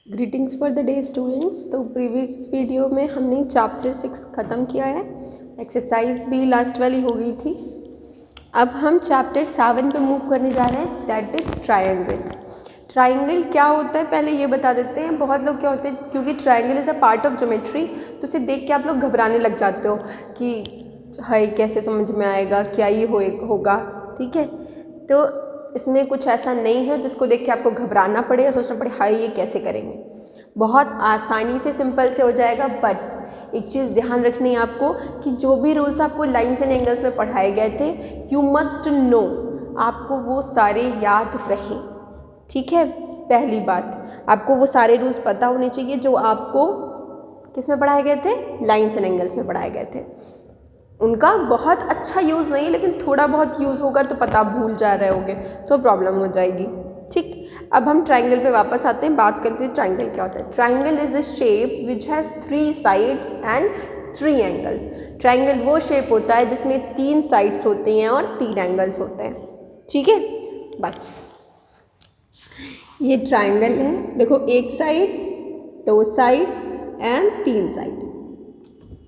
Greetings for the day students. तो previous video में हमने चैप्टर 6 ख़त्म किया है, एक्सरसाइज भी लास्ट वाली हो गई थी। अब हम चैप्टर 7 पे मूव करने जा रहे हैं, दैट इज़ ट्रायंगल। ट्रायंगल क्या होता है पहले ये बता देते हैं। बहुत लोग क्या होते हैं, क्योंकि triangle is a part of geometry, तो उसे देख के आप लोग घबराने लग जाते हो कि हाय कैसे समझ में आएगा, क्या ये होगा। ठीक है, तो इसमें कुछ ऐसा नहीं है जिसको देख के आपको घबराना पड़े या सोचना पड़े हाय ये कैसे करेंगे। बहुत आसानी से सिंपल से हो जाएगा। बट एक चीज़ ध्यान रखनी है आपको कि जो भी रूल्स आपको लाइन्स एंड एंगल्स में पढ़ाए गए थे, यू मस्ट नो, आपको वो सारे याद रहें। ठीक है, पहली बात आपको वो सारे रूल्स पता होने चाहिए जो आपको किस में पढ़ाए गए थे, लाइन्स एंड एंगल्स में पढ़ाए गए थे। उनका बहुत अच्छा यूज़ नहीं, लेकिन थोड़ा बहुत यूज़ होगा तो पता भूल जा रहे होगे तो प्रॉब्लम हो जाएगी। ठीक, अब हम ट्राइंगल पे वापस आते हैं, बात करते हैं ट्राइंगल क्या होता है। Triangle is a shape which has 3 sides and 3 angles. Triangle वो शेप होता है जिसमें 3 साइड्स होती हैं और 3 एंगल्स होते हैं। ठीक है, बस ये ट्राइंगल है। देखो, एक साइड, 2 साइड एंड 3 साइड।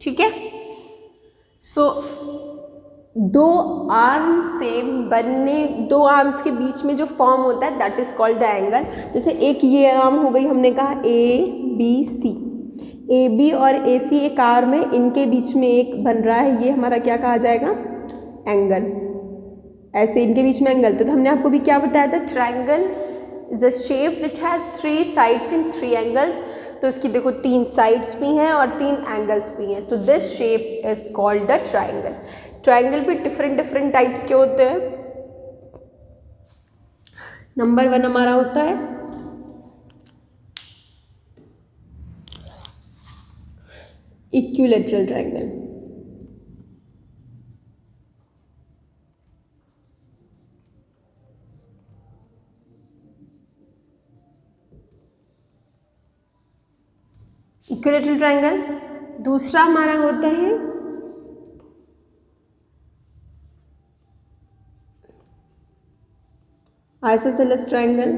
ठीक है, सो दो आर्म्स के बीच में जो फॉर्म होता है that is called the angle. जैसे एक ये आर्म हो गई, हमने कहा ABC, AB और AC एक आर्म है, इनके बीच में एक बन रहा है, ये हमारा क्या कहा जाएगा, एंगल। ऐसे इनके बीच में एंगल। तो हमने आपको भी क्या बताया था, triangle is a shape which has 3 sides and 3 angles. तो इसकी देखो 3 साइड्स भी हैं और 3 एंगल्स भी हैं, तो this shape is called the triangle. Triangle भी डिफरेंट टाइप्स के होते हैं। नंबर 1 हमारा होता है इक्विलैटरल ट्राइंगल। Equilateral triangle. दूसरा हमारा होता है आइसोसेलेस ट्राइंगल।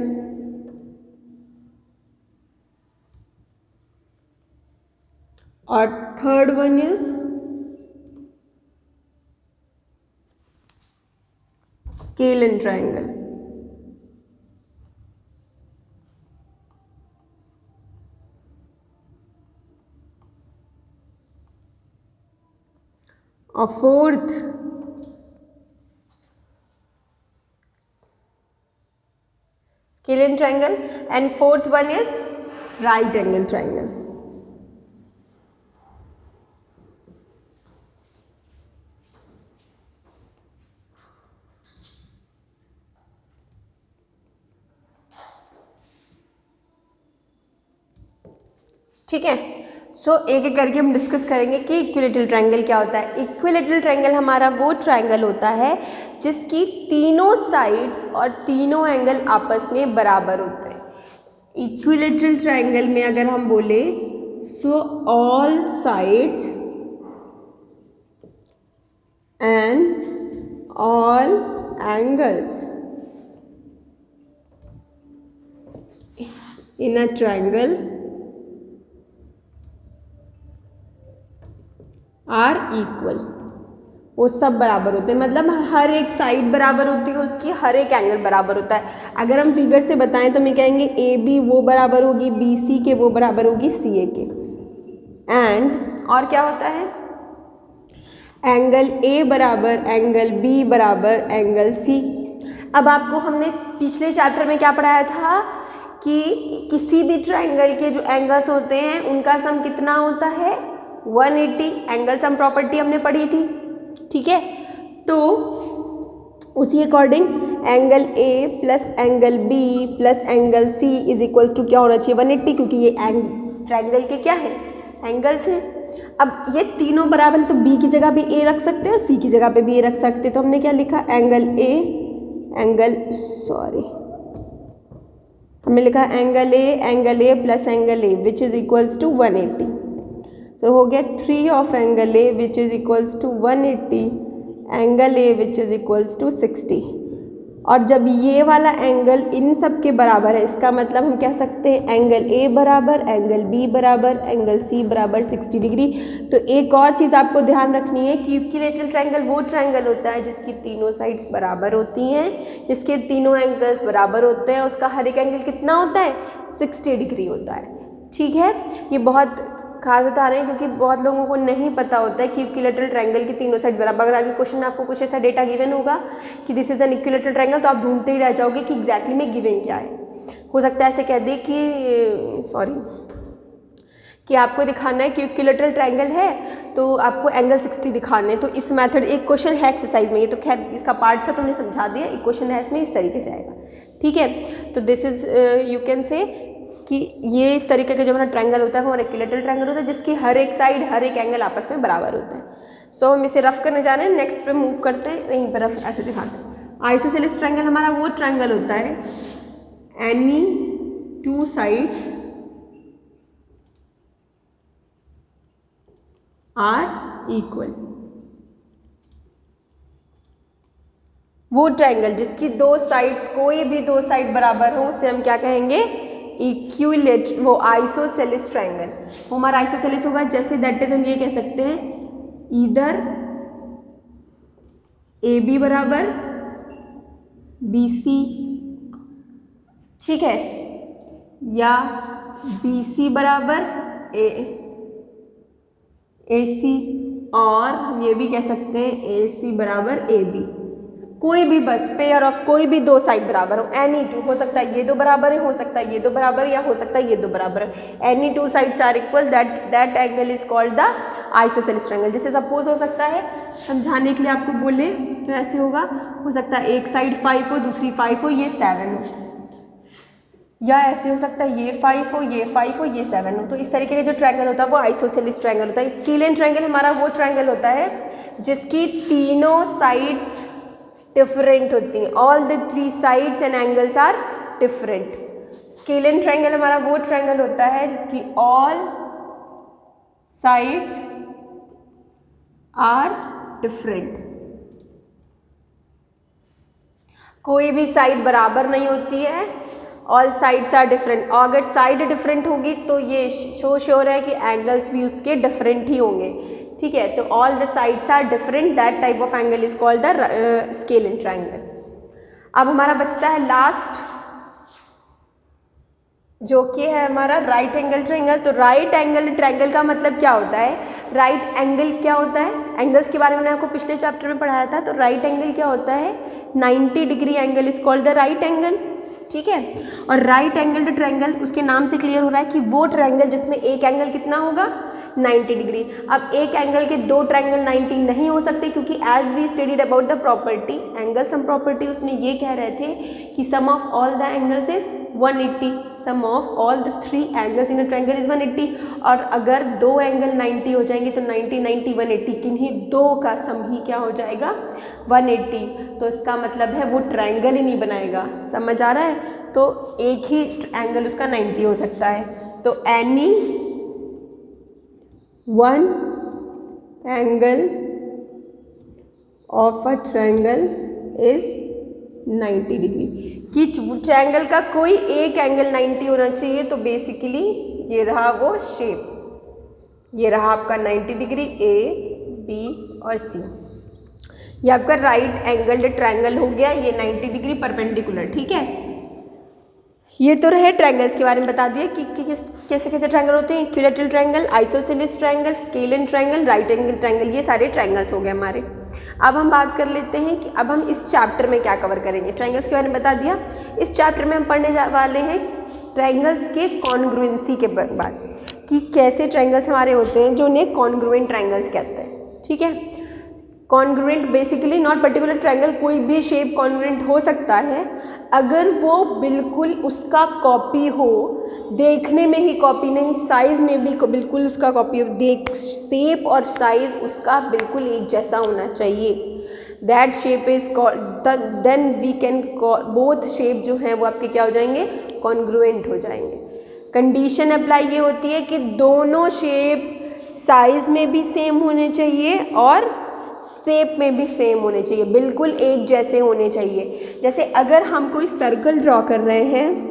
और third one is scalene triangle. और fourth scalene triangle, and fourth one is right angle triangle. ठीक है, सो एक एक करके हम डिस्कस करेंगे कि इक्विलैटरल ट्रायंगल क्या होता है। इक्विलैटरल ट्रायंगल हमारा वो ट्रायंगल होता है जिसकी तीनों साइड्स और तीनों एंगल आपस में बराबर होते हैं। इक्विलैटरल ट्रायंगल में अगर हम बोले, so all sides and all angles in a triangle are equal. वो सब बराबर होते हैं, मतलब हर एक साइड बराबर होती है उसकी, हर एक एंगल बराबर होता है। अगर हम फिगर से बताएं तो हम कहेंगे AB वो बराबर होगी BC के, वो बराबर होगी CA के। एंड और क्या होता है, एंगल A बराबर एंगल B बराबर एंगल C। अब आपको हमने पिछले चैप्टर में क्या पढ़ाया था कि किसी भी ट्रायंगल के जो एंगल्स होते हैं उनका सम कितना होता है, 180। एंगल सम प्रॉपर्टी हमने पढ़ी थी। ठीक है, तो उसी according angle A plus angle B plus angle C is equal to क्या होना चाहिए, 180, क्योंकि ये ट्रायंगल के क्या है, एंगल्स हैं। अब ये तीनों बराबर, तो B की जगह भी A रख सकते हैं और C की जगह पे भी A रख सकते हैं। तो हमने क्या लिखा, हमने लिखा angle A plus angle A which is equals to 180। तो हो गया 3 of angle A which is equals to 180, angle A which is equals to 60। और जब ये वाला एंगल इन सब के बराबर है, इसका मतलब हम कह सकते हैं एंगल ए बराबर एंगल बी बराबर एंगल सी बराबर 60 डिग्री। तो एक और चीज़ आपको ध्यान रखनी है कि इक्विलैटरल ट्रायंगल वो ट्रायंगल होता है जिसकी तीनों साइड्स बराबर होती हैं, जिसके तीनों एंगल्स बराबर होते हैं, उसका हर एक एंगल कितना होता है 60 डिग्री होता है। ठीक है, ये बहुत खास बता रहे हैं क्योंकि बहुत लोगों को नहीं पता होता है कि इक्विलैटरल ट्रायंगल की तीनों साइड बराबर। अगर आगे क्वेश्चन में आपको कुछ ऐसा डेटा गिवन होगा कि this is an equilateral triangle तो आप ढूंढते ही रह जाओगे कि एग्जैक्टली में गिवन क्या है। हो सकता है ऐसे कह दे कि आपको दिखाना है कि इक्विलैटरल ट्रायंगल है तो आपको एंगल 60 दिखाने, तो इस मेथड एक क्वेश्चन है एक्सरसाइज में, ये तो खैर इसका पार्ट था तो हमने समझा दिया, एक क्वेश्चन है इसमें इस तरीके से आएगा। ठीक है, तो this is you can say कि ये तरीके का जो हमारा ट्रायंगल होता है वो हमारा इक्विलैटरल ट्रायंगल होता है जिसकी हर एक साइड हर एक एंगल आपस में बराबर होता है। सो हम इसे रफ करने जा रहे हैं, नेक्स्ट पे मूव करते हैं, यहीं पर रफ ऐसे दिखाते हैं। आइसोसेलेस ट्रायंगल हमारा वो ट्रायंगल होता है any two sides are equal, वो ट्रायंगल जिसकी दो साइड्स कोई भी दो साइड बराबर हो उसे हम क्या कहेंगे इक्विलैटरल, वो आइसोसेलेस ट्रायंगल, वो हमारा आइसोसेलेस होगा। जैसे दैट इज हम ये कह सकते हैं इधर ए बी बराबर बी सी, ठीक है, या बी सी बराबर ए सी, और हम ये भी कह सकते हैं ए सी बराबर ए बी। कोई भी बस पेयर ऑफ कोई भी दो साइड बराबर हो, एनी टू, हो सकता है ये दो बराबर है, हो सकता है ये दो बराबर है, या हो सकता है ये दो बराबर है, any two sides are equal, that angle is called the isosceles triangle. जैसे सपोज हो सकता है समझाने के लिए आपको बोले तो ऐसे होगा, हो सकता है एक साइड 5 हो दूसरी 5 हो ये 7 हो, या ऐसे हो सकता है ये 5 हो ये 5 हो ये 7 हो। तो इस तरीके का जो ट्रायंगल होता है वो आइसोसेलेस ट्रायंगल होता है। स्केलियन ट्रायंगल हमारा वो ट्रायंगल होता है जिसकी तीनों साइड्स डिफरेंट होती हैं, all the 3 sides and angles are different. Scalene triangle हमारा वो ट्रायंगल होता है जिसकी ऑल साइड्स आर डिफरेंट, कोई भी साइड बराबर नहीं होती है, ऑल साइड्स आर डिफरेंट। और अगर साइड डिफरेंट होगी तो ये श्योर है कि एंगल्स भी उसके डिफरेंट ही होंगे। ठीक है, तो all the sides are different, that type of angle is called the scalene triangle. अब हमारा बचता है लास्ट जो कि है हमारा राइट एंगल ट्रायंगल। तो राइट एंगल ट्रायंगल का मतलब क्या होता है, राइट एंगल क्या होता है, एंगल्स के बारे में मैंने आपको पिछले चैप्टर में पढ़ाया था। तो राइट एंगल क्या होता है, 90 degree angle is called the right angle. ठीक है, और राइट एंगल ट्रायंगल उसके नाम से क्लियर हो रहा है कि वो ट्रायंगल जिसमें एक एंगल कितना होगा 90 डिग्री। अब एक एंगल के दो ट्रायंगल 90 नहीं हो सकते क्योंकि as we studied about the property angle sum property, उसमें ये कह रहे थे कि sum of all the angles is 180, sum of all the 3 angles in a triangle is 180। और अगर दो एंगल 90 हो जाएंगे तो 90 90 180, किन्हीं दो का सम ही क्या हो जाएगा 180। तो इसका मतलब है वो ट्रायंगल ही नहीं बनाएगा। समझ आ रहा है? तो एक ही एंगल उसका 90 हो सकता है। तो any one angle of a triangle is 90 degree, कि ट्रायंगल का कोई एक एंगल 90 होना चाहिए। तो बेसिकली ये रहा वो शेप, ये रहा आपका 90 डिग्री ए बी और सी, ये आपका राइट एंगल्ड ट्रायंगल हो गया, ये 90 डिग्री परपेंडिकुलर। ठीक है, ये तो रहे ट्रायंगल्स के बारे में बता दिया कि कैसे कैसे ट्रायंगल होते हैं, equilateral triangle, isosceles triangle, scalene triangle, right angle triangle, ये सारे ट्रायंगल्स हो गए हमारे। अब हम बात कर लेते हैं कि अब हम इस चैप्टर में क्या कवर करेंगे। ट्रायंगल्स के बारे में बता दिया, इस चैप्टर में हम पढ़ने वाले हैं ट्रायंगल्स के कॉन्ग्रुएंसी के बाद, कि कैसे ट्रायंगल्स हमारे होते हैं जो उन्हें कॉन्ग्रुएंट ट्रायंगल्स कहते हैं। ठीक है, congruent basically not particular triangle, कोई भी शेप कॉन्ग्रुएंट हो सकता है अगर वो बिल्कुल उसका कॉपी हो, देखने में ही कॉपी नहीं, साइज में भी बिल्कुल उसका कॉपी हो, शेप और साइज उसका बिल्कुल एक जैसा होना चाहिए। That shape is then we can both shape जो हैं वो आपके क्या हो जाएंगे, कॉन्ग्रुएंट हो जाएंगे। कंडीशन अप्लाई ये होती है कि दोनों शेप साइज में भी सेम होने चाहिए और शेप में भी सेम होने चाहिए, बिल्कुल एक जैसे होने चाहिए। जैसे अगर हम कोई सर्कल ड्रॉ कर रहे हैं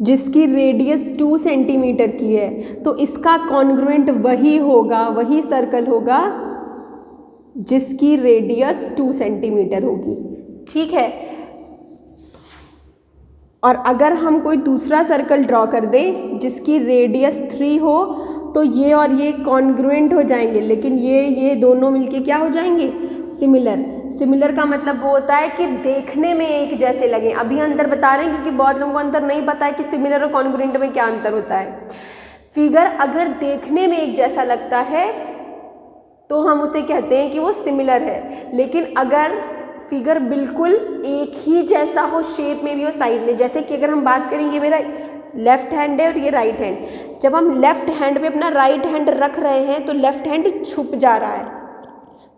जिसकी रेडियस 2 सेंटीमीटर की है, तो इसका कॉन्ग्रुएंट वही होगा, वही सर्कल होगा जिसकी रेडियस 2 सेंटीमीटर होगी, ठीक है। और अगर हम कोई दूसरा सर्कल ड्रॉ कर दें जिसकी रेडियस 3 हो, तो ये और ये कॉन्ग्रुएंट हो जाएंगे, लेकिन ये दोनों मिलके क्या हो जाएंगे, सिमिलर। सिमिलर का मतलब वो होता है कि देखने में एक जैसे लगे। अभी अंतर बता रहे हैं क्योंकि बहुत लोगों को अंतर नहीं पता है कि सिमिलर और कॉन्ग्रुएंट में क्या अंतर होता है। फिगर अगर देखने में एक जैसा लगता है तो हम उसे कहते हैं कि वो सिमिलर है, लेकिन अगर फिगर बिल्कुल एक ही जैसा हो, शेप में भी हो, साइज में, जैसे कि अगर हम बात करें ये मेरा लेफ्ट हैंड है और ये राइट हैंड, जब हम लेफ्ट हैंड पे अपना राइट हैंड रख रहे हैं तो लेफ्ट हैंड छुप जा रहा है,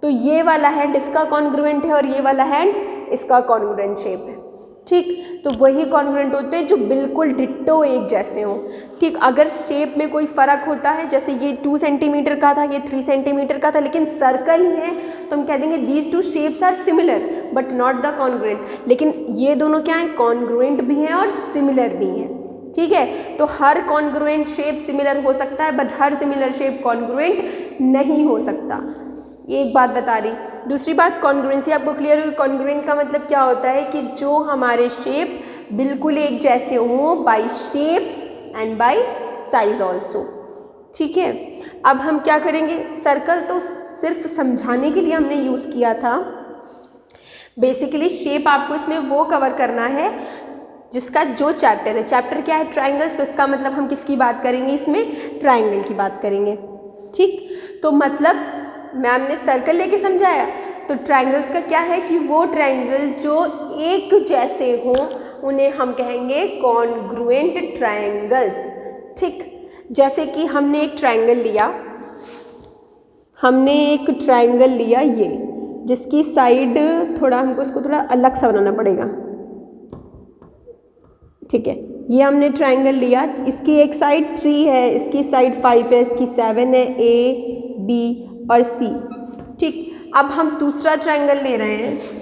तो ये वाला हैंड इसका कॉन्ग्रुएंट है और ये वाला हैंड इसका कॉन्ग्रुएंट शेप है, ठीक। तो वही कॉन्ग्रुएंट होते हैं जो बिल्कुल डिट्टो एक जैसे हों, ठीक। अगर शेप में कोई फ़र्क होता है, जैसे ये 2 सेंटीमीटर का था, ये 3 सेंटीमीटर का था, लेकिन सर्कल ही है, तो हम कह देंगे these two shapes are similar but not the congruent. लेकिन ये दोनों क्या हैं, कॉन्ग्रुएंट भी हैं और सिमिलर भी हैं, ठीक है। तो हर कॉन्ग्रुएंट शेप सिमिलर हो सकता है, but her similar shape congruent नहीं हो सकता। ये एक बात बता रही। दूसरी बात, कॉन्ग्रुएंसी आपको क्लियर होगी। कॉन्ग्रुएंट का मतलब क्या होता है कि जो हमारे शेप बिल्कुल एक जैसे हों, by shape and by size also, ठीक है। अब हम क्या करेंगे, सर्कल तो सिर्फ समझाने के लिए हमने यूज़ किया था। बेसिकली शेप आपको इसमें वो कवर करना है जिसका जो चैप्टर है। चैप्टर क्या है, ट्राइंगल्स, तो इसका मतलब हम किसकी बात करेंगे, इसमें ट्राइंगल की बात करेंगे, ठीक। तो मतलब मैम ने सर्कल लेके समझाया, तो ट्राइंगल्स का क्या है कि वो ट्राइंगल जो एक जैसे हों उन्हें हम कहेंगे कॉन्ग्रुएंट ट्राइंगल्स, ठीक। जैसे कि हमने एक ट्राइंगल लिया, ये जिसकी साइड थोड़ा हमको इसको थोड़ा अलग सा बनाना पड़ेगा, ठीक है। ये हमने ट्राइंगल लिया, इसकी एक साइड 3 है, इसकी साइड 5 है, इसकी 7 है, ए बी और सी, ठीक। अब हम दूसरा ट्राइंगल ले रहे हैं,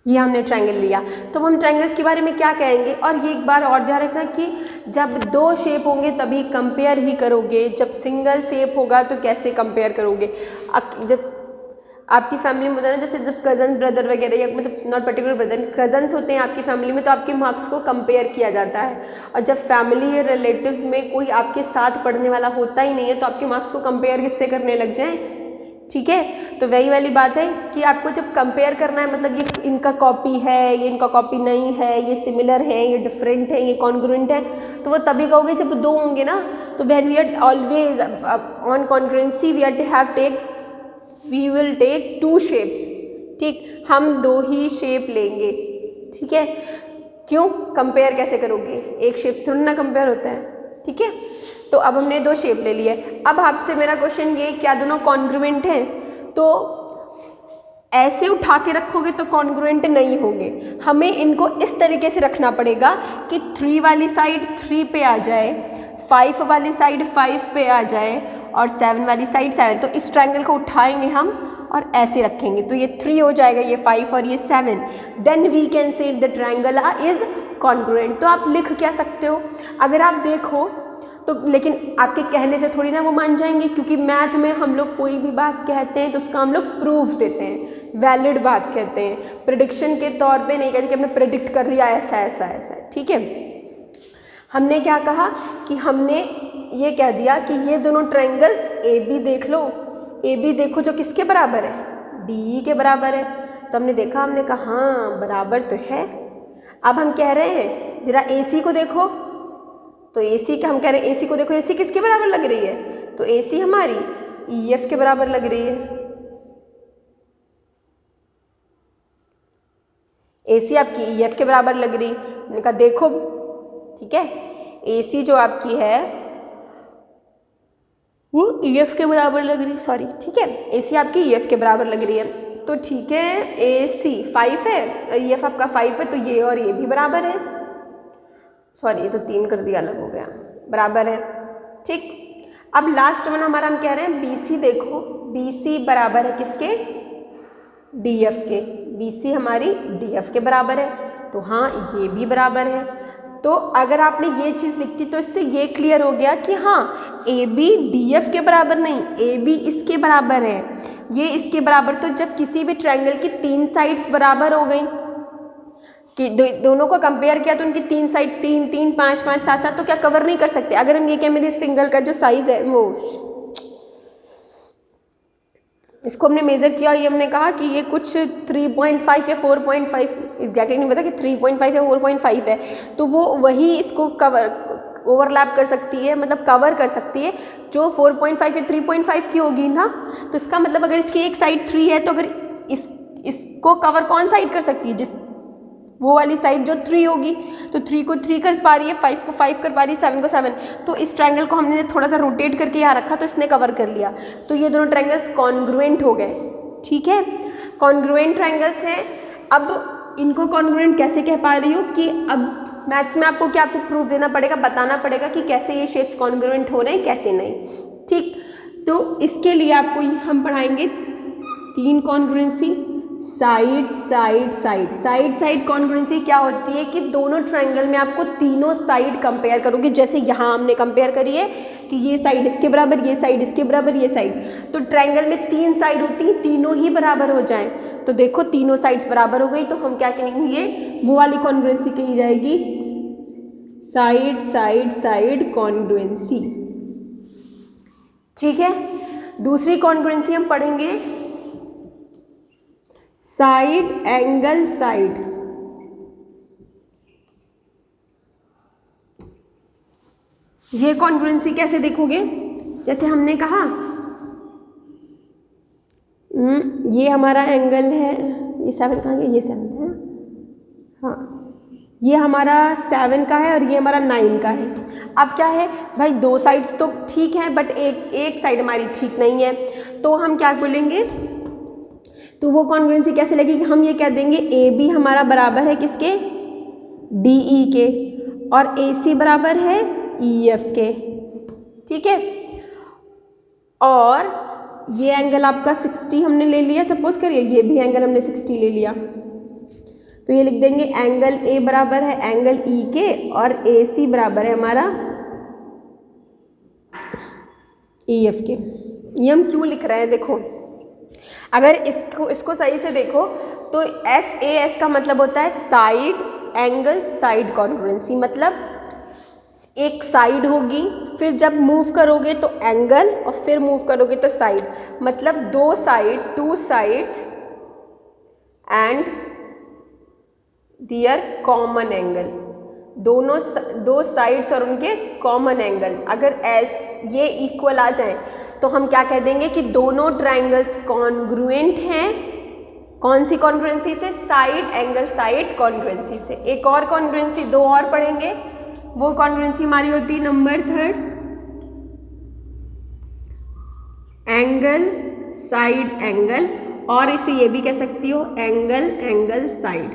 ये हमने ट्राइंगल लिया, तो हम ट्राइंगल्स के बारे में क्या कहेंगे। और ये एक बार और ध्यान रखना कि जब 2 शेप होंगे तभी कंपेयर ही करोगे, जब सिंगल शेप होगा तो कैसे कंपेयर करोगे। जब आपकी फैमिली में होता है ना, जैसे जब कज़न ब्रदर वगैरह, या मतलब नॉट पर्टिकुलर ब्रदर, कज़न्स होते हैं आपकी फैमिली में, तो आपके मार्क्स को कंपेयर किया जाता है। और जब फैमिली या रिलेटिव में कोई आपके साथ पढ़ने वाला होता ही नहीं है, तो आपके मार्क्स को कंपेयर किससे करने लग जाएं, ठीक है। तो वही वाली बात है कि आपको जब कंपेयर करना है, मतलब ये इनका कॉपी है, ये इनका कॉपी नहीं है, ये सिमिलर है, ये डिफरेंट है, ये कॉन्ग्रुएंट है, तो वो तभी कहोगे जब 2 होंगे ना। तो when we are always on congruency we will take 2 shapes, ठीक। हम 2 ही शेप लेंगे, ठीक है। क्यों, कंपेयर कैसे करोगे, एक शेप से थोड़ा ना कंपेयर होता है, ठीक है। तो अब हमने 2 शेप ले लिए। अब आपसे मेरा क्वेश्चन ये, क्या दोनों कॉन्ग्रुएंट हैं, तो ऐसे उठा के रखोगे तो कॉन्ग्रुएंट नहीं होंगे। हमें इनको इस तरीके से रखना पड़ेगा कि 3 वाली साइड 3 पे आ जाए, 5 वाली साइड 5 पे आ जाए और 7 वाली साइड 7। तो इस ट्रायंगल को उठाएंगे हम और ऐसे रखेंगे, तो ये 3 हो जाएगा, ये 5 और ये 7। Then we can say the triangle is congruent. तो आप लिख क्या सकते हो, अगर आप देखो तो, लेकिन आपके कहने से थोड़ी ना वो मान जाएंगे, क्योंकि मैथ में हम लोग कोई भी बात कहते हैं तो उसका हम लोग प्रूफ देते हैं, वैलिड बात कहते हैं, प्रेडिक्शन के तौर पे नहीं कहते कि हमने प्रेडिक्ट कर लिया ऐसा ऐसा ऐसा, ठीक है। हमने क्या कहा कि हमने ये कह दिया कि ये दोनों ट्रायंगल्स ए बी देख लो, ए बी देखो जो किसके बराबर है, डी के बराबर है। तो हमने देखा, हमने कहा हाँ बराबर तो है। अब हम कह रहे हैं जरा ए सी को देखो, तो ए सी का हम कह रहे हैं ए सी को देखो, ए सी किसके बराबर लग रही है, तो ए सी हमारी ई एफ के बराबर लग रही है। ए सी आपकी ई एफ के बराबर लग रही, मैंने कहा देखो, ठीक है। ए सी जो आपकी है वो EF के बराबर लग रही है, सॉरी ठीक है, AC आपकी EF के बराबर लग रही है। तो ठीक है, AC 5 है, EF आपका 5 है, तो ये और ये भी बराबर है, सॉरी ये तो 3 कर दिया, अलग हो गया, बराबर है। ठीक, अब लास्ट वन हमारा हम कह रहे हैं BC, देखो BC बराबर है किसके, DF के, BC हमारी DF के बराबर है, तो हाँ ये भी बराबर है। तो अगर आपने ये चीज़ लिखी तो इससे ये क्लियर हो गया कि हाँ AB DF के बराबर नहीं, AB इसके बराबर है, ये इसके बराबर। तो जब किसी भी ट्रायंगल की 3 साइड्स बराबर हो गई कि दोनों को कंपेयर किया तो उनकी 3 साइड 3 3 5 5 7 7, तो क्या कवर नहीं कर सकते? अगर हम ये कहें मेरे इस फिंगर का जो साइज है वो, इसको हमने मेज़र किया, ये हमने कहा कि ये कुछ 3.5 या 4.5, एग्जैक्टली नहीं पता कि 3.5 या 4.5 है, तो वो वही इसको कवर ओवरलैप कर सकती है, मतलब कवर कर सकती है जो 4.5 या 3.5 की होगी ना। तो इसका मतलब अगर इसकी एक साइड 3 है तो अगर इसको कवर कौन साइड कर सकती है, जिस वो वाली साइड जो 3 होगी, तो 3 को 3 कर पा रही है, 5 को 5 कर पा रही है, 7 को 7। तो इस ट्रायंगल को हमने थोड़ा सा रोटेट करके यहाँ रखा तो इसने कवर कर लिया, तो ये दोनों ट्रायंगल्स कॉन्ग्रुएंट हो गए। ठीक है, कॉन्ग्रुएंट ट्रायंगल्स हैं। अब इनको कॉन्ग्रुएंट कैसे कह पा रही हूँ कि अब मैथ्स में आपको क्या, आपको प्रूफ देना पड़ेगा, बताना पड़ेगा कि कैसे ये शेप्स कॉन्ग्रुएंट हो रहे हैं, कैसे नहीं। ठीक, तो इसके लिए आपको हम पढ़ाएंगे 3 congruency, side side side. Side side congruency क्या होती है कि दोनों ट्रायंगल में आपको तीनों साइड कंपेयर करोगे, जैसे यहाँ हमने कंपेयर करी है कि ये साइड इसके बराबर, ये साइड इसके बराबर, ये साइड। तो ट्रायंगल में 3 साइड होती हैं, तीनों ही बराबर हो जाएं। तो देखो तीनों साइड्स बराबर हो गई, तो हम क्या कहेंगे, वो वाली कॉन्ग्रुएंसी कही जाएगी साइड साइड साइड कॉन्ग्रुएंसी। ठीक है, दूसरी कॉन्ग्रुएंसी हम पढ़ेंगे साइड एंगल साइड। ये कॉन्ग्रुएंसी कैसे देखोगे, जैसे हमने कहा ये हमारा एंगल है, ये 7 कहाँ गया, ये 7 है, हाँ ये हमारा 7 का है और ये हमारा 9 का है। अब क्या है भाई, 2 साइड्स तो ठीक है बट एक साइड हमारी ठीक नहीं है, तो हम क्या बोलेंगे, तो वो कॉन्ग्रुएंसी कैसे लगेगी, हम ये कह देंगे AB हमारा बराबर है किसके, DE के, और AC बराबर है EF के। ठीक है, और ये एंगल आपका 60 हमने ले लिया, सपोज करिए ये भी एंगल हमने 60 ले लिया, तो ये लिख देंगे एंगल A बराबर है एंगल E के, और AC बराबर है हमारा EF के। ये हम क्यों लिख रहे हैं, देखो अगर इसको सही से देखो तो SAS का मतलब होता है साइड एंगल साइड कॉन्ग्रुएंसी, मतलब एक साइड होगी, फिर जब मूव करोगे तो एंगल, और फिर मूव करोगे तो साइड, मतलब 2 sides and their common angle, दोनों 2 साइड्स और उनके कॉमन एंगल अगर ये इक्वल आ जाए तो हम क्या कह देंगे कि दोनों ट्रायंगल्स कॉन्ग्रुएंट हैं। कौन सी कॉन्ग्रुएंसी से, साइड एंगल साइड कॉन्ग्रुएंसी से। एक और कॉन्ग्रुएंसी 2 और पढ़ेंगे, वो कॉन्ग्रुएंसी हमारी होती है नंबर 3, एंगल साइड एंगल, और इसे ये भी कह सकती हो एंगल एंगल साइड।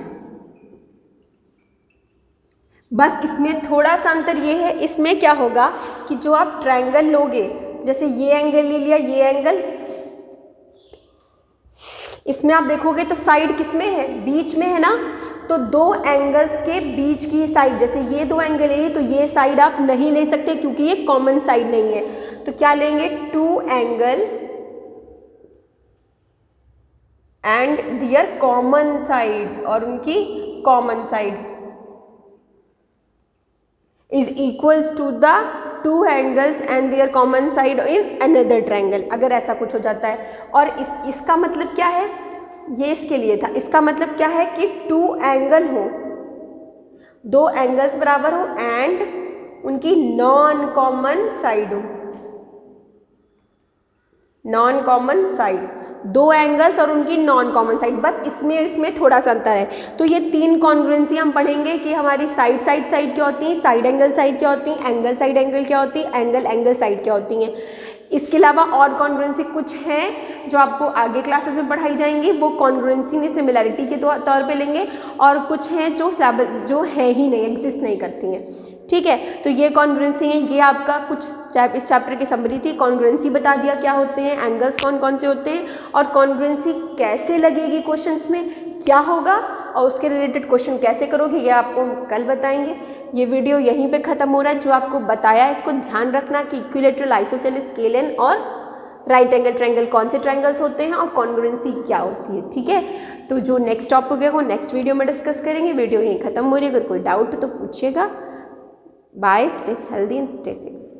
बस इसमें थोड़ा सा अंतर ये है, इसमें क्या होगा कि जो आप ट्रायंगल लोगे, जैसे ये एंगल ले लिया, ये एंगल, इसमें आप देखोगे तो साइड किसमें है, बीच में है ना, तो 2 एंगल्स के बीच की साइड, जैसे ये 2 एंगल है तो ये साइड आप नहीं ले सकते क्योंकि ये कॉमन साइड नहीं है, तो क्या लेंगे 2 angle and their common side, और उनकी common side is equals to the 2 angles and their common side in another triangle, अगर ऐसा कुछ हो जाता है। और इसका मतलब क्या है, ये इसके लिए था, इसका मतलब क्या है कि 2 एंगल हो, 2 एंगल्स बराबर हो एंड उनकी नॉन कॉमन साइड हो, नॉन कॉमन साइड, 2 एंगल्स और उनकी नॉन कॉमन साइड, बस इसमें थोड़ा सा अंतर है। तो ये 3 कॉन्ग्रुएंसी हम पढ़ेंगे कि हमारी साइड साइड साइड क्या होती हैं, साइड एंगल साइड क्या होती हैं, एंगल साइड एंगल क्या होती है, एंगल एंगल साइड क्या होती हैं। इसके अलावा और कॉन्ग्रुएंसी कुछ हैं जो आपको आगे क्लासेस में पढ़ाई जाएंगी, वो कॉन्ग्रुएंसी ने सिमिलैरिटी के तौर पे लेंगे, और कुछ हैं जो है ही नहीं, एग्जिस्ट नहीं करती हैं। ठीक है, तो ये कॉन्ग्रुएंसी है, ये आपका कुछ इस चैप्टर की समरी थी। कॉन्ग्रुएंसी बता दिया क्या होते हैं, एंगल्स कौन कौन से होते हैं, और कॉन्ग्रुएंसी कैसे लगेगी क्वेश्चंस में, क्या होगा, और उसके रिलेटेड क्वेश्चन कैसे करोगे, ये आपको कल बताएंगे। ये वीडियो यहीं पे ख़त्म हो रहा है। जो आपको बताया है इसको ध्यान रखना कि इक्विलैटरल, आइसोसेलेस, स्केलन और राइट एंगल ट्रायंगल कौन से ट्रायंगल्स होते हैं और कॉन्ग्रुएंसी क्या होती है। ठीक है, तो जो नेक्स्ट टॉपिक है वो नेक्स्ट वीडियो में डिस्कस करेंगे। वीडियो यहीं ख़त्म हो रही है। अगर कोई डाउट हो तो पूछिएगा। Bye, stay healthy and stay safe.